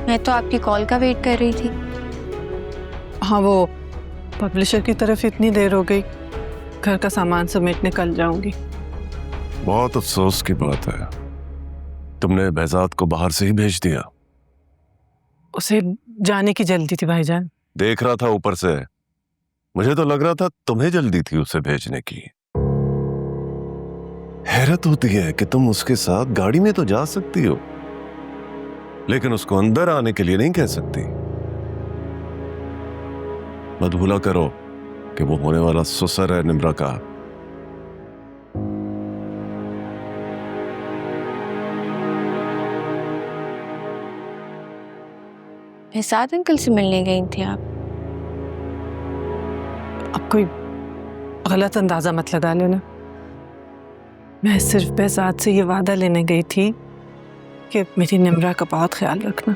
मैं तो आपकी कॉल का वेट कर रही थी। हाँ, वो पब्लिशर की तरफ इतनी देर हो गई, घर का सामान समेटने कल जाऊंगी। बहुत अफसोस की बात है, तुमने behzad को बाहर से ही भेज दिया। उसे जाने की जल्दी थी भाईजान। देख रहा था ऊपर से, मुझे तो लग रहा था तुम्हें जल्दी थी उसे भेजने की। हैरत होती है कि तुम उसके साथ गाड़ी में तो जा सकती हो, लेकिन उसको अंदर आने के लिए नहीं कह सकती। मत भूला करो कि वो होने वाला ससुर है निम्रा का। behzad अंकल से मिलने गई थी आप? अब कोई गलत अंदाजा मत लगा लेना। मैं सिर्फ behzad से ये वादा लेने गई थी कि मेरी निम्रा का बहुत ख्याल रखना।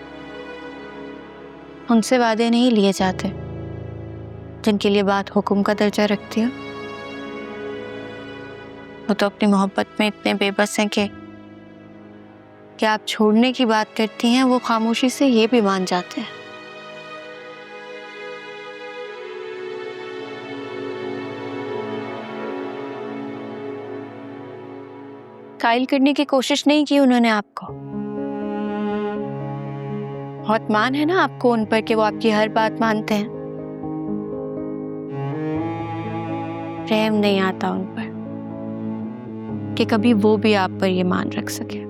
उनसे वादे नहीं लिए जाते जिनके लिए बात हुक्म का दर्जा रखती है। वो तो अपनी मोहब्बत में इतने बेबस हैं कि आप छोड़ने की बात करती हैं, वो खामोशी से ये भी मान जाते हैं। कायल करने की कोशिश नहीं की उन्होंने आपको। बहुत मान है ना आपको उन पर कि वो आपकी हर बात मानते हैं। रहम नहीं आता उन पर कि कभी वो भी आप पर ये मान रख सके।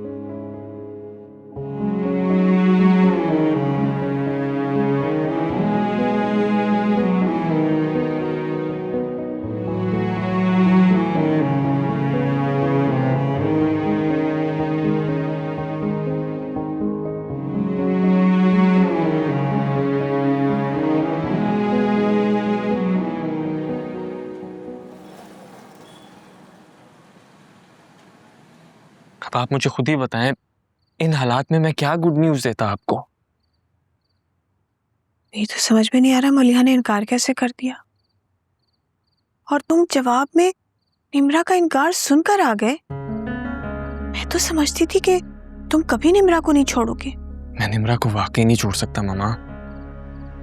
अब आप मुझे खुद ही बताएं, इन हालात में मैं क्या गुड न्यूज़ देता आपको? ये तो समझ में नहीं आ रहा मलिहा ने इनकार कैसे कर दिया, और तुम जवाब में निम्रा का इनकार सुनकर आ गए। मैं तो समझती थी कि तुम कभी निम्रा को नहीं छोड़ोगे। मैं निम्रा को वाकई नहीं छोड़ सकता मामा।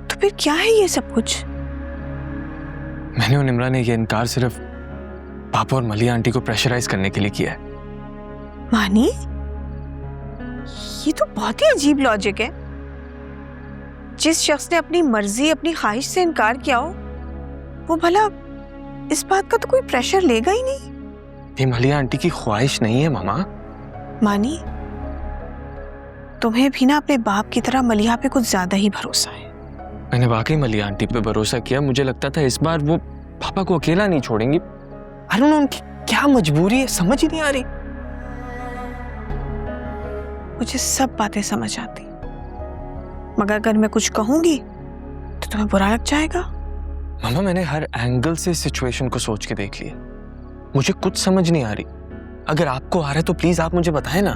तो फिर क्या है ये सब कुछ? मैंने और निम्रा ने ये इनकार सिर्फ पापा और मलिया आंटी को प्रेशराइज करने के लिए किया है। मानी, ये तो बहुत ही अजीब लॉजिक है। जिस शख्स ने अपनी मर्जी अपनी ख्वाहिश से इनकार किया हो, वो भला इस बात का तो कोई प्रेशर लेगा ही नहीं। ये मलिया आंटी की ख्वाहिश नहीं है मामा। मानी, तुम्हें भी ना अपने बाप की तरह मलिहा पे कुछ ज्यादा ही भरोसा है। मैंने वाकई मलिया आंटी पे भरोसा किया। मुझे लगता था इस बार वो पापा को अकेला नहीं छोड़ेंगी। आई डोंट नो उनकी क्या मजबूरी है, समझ ही नहीं आ रही। मुझे सब बातें समझ आती, मगर अगर मैं कुछ कहूंगी तो तुम्हें बुरा लग जाएगा। मामा, मैंने हर एंगल से सिचुएशन को सोच के देख लिया। मुझे कुछ समझ नहीं आ रही। अगर आपको आ रहा है तो प्लीज आप मुझे बताएं ना।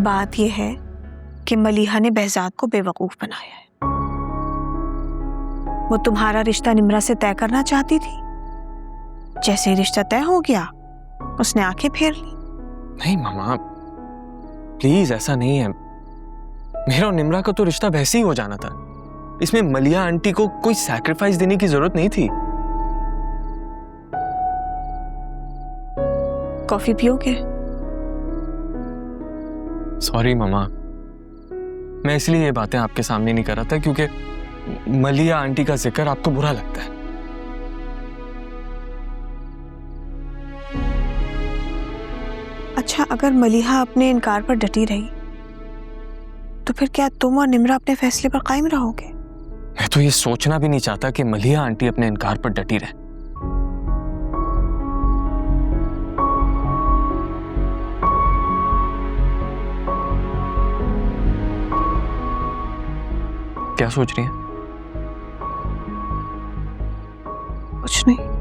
बात यह है कि मलिहा ने behzad को बेवकूफ बनाया है। वो तुम्हारा रिश्ता निम्रा से तय करना चाहती थी। जैसे ही रिश्ता तय हो गया, उसने आंखें फेर ली। नहीं मामा, प्लीज ऐसा नहीं है। मेरा और निम्रा का तो रिश्ता वैसे ही हो जाना था। इसमें मलिया आंटी को कोई सैक्रिफाइस देने की जरूरत नहीं थी। कॉफी पियोगे? सॉरी मामा, मैं इसलिए ये बातें आपके सामने नहीं कर रहा था क्योंकि मलिया आंटी का जिक्र आपको बुरा लगता है। अच्छा, अगर मलिहा अपने इनकार पर डटी रही तो फिर क्या तुम और निम्रा अपने फैसले पर कायम रहोगे? मैं तो ये सोचना भी नहीं चाहता कि मलिया आंटी अपने इनकार पर डटी रहे। क्या सोच रही हैं? कुछ नहीं।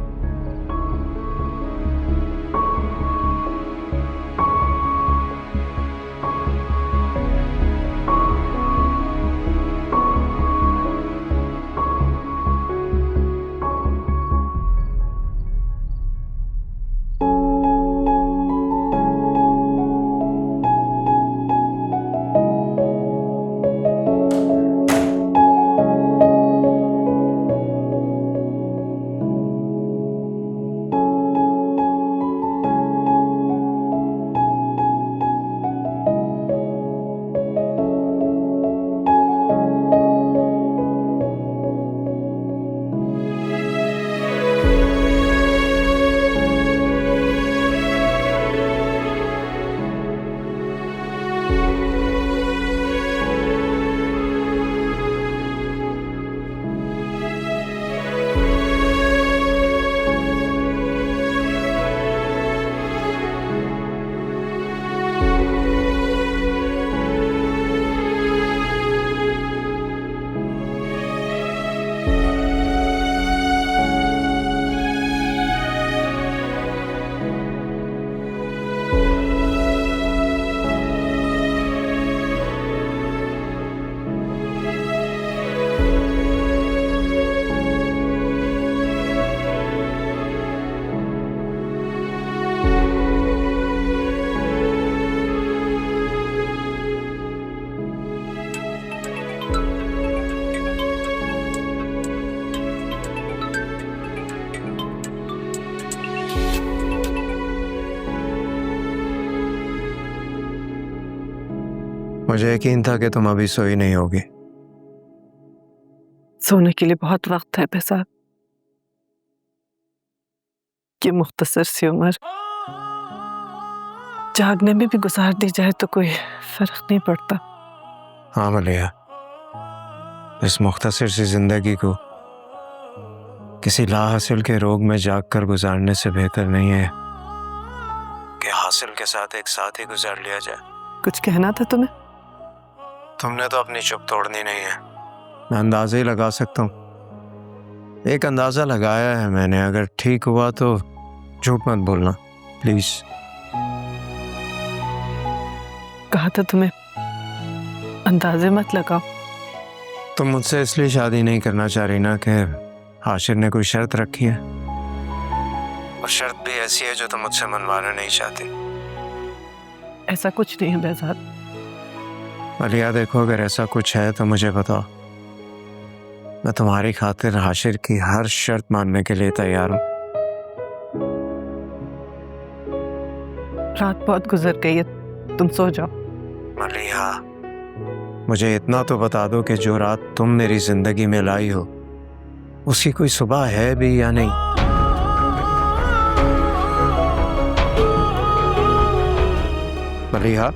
मुझे यकीन था कि तुम अभी सोई नहीं होगी। सोने के लिए बहुत वक्त है बेसात। ये मुख्तसर सी उम्र जागने में भी गुजार दी जाए तो कोई फर्क नहीं पड़ता। हाँ मलिया, इस मुख्तसर सी जिंदगी को किसी लाहासिल के रोग में जाग कर गुजारने से बेहतर नहीं है कि हासिल के साथ एक साथ ही गुजार लिया जाए। कुछ कहना था तुम्हें? तुमने तो अपनी चुप तोड़नी नहीं है। मैं अंदाजा ही लगा सकता हूँ। एक अंदाजा लगाया है मैंने, अगर ठीक हुआ तो झूठ मत बोलना प्लीज। कहा था तुम्हें अंदाजे मत लगाओ। तुम मुझसे इसलिए शादी नहीं करना चाह रही ना कि हाशिर ने कोई शर्त रखी है, और शर्त भी ऐसी है जो तुम मुझसे मनवाना नहीं चाहती। ऐसा कुछ नहीं है बेजात। मलिया देखो, अगर ऐसा कुछ है तो मुझे बताओ। मैं तुम्हारी खातिर हाशिर की हर शर्त मानने के लिए तैयार हूँ। रात बहुत गुजर गई है, तुम सो जाओ। मलिया, मुझे इतना तो बता दो कि जो रात तुम मेरी जिंदगी में लाई हो उसकी कोई सुबह है भी या नहीं। मलिया।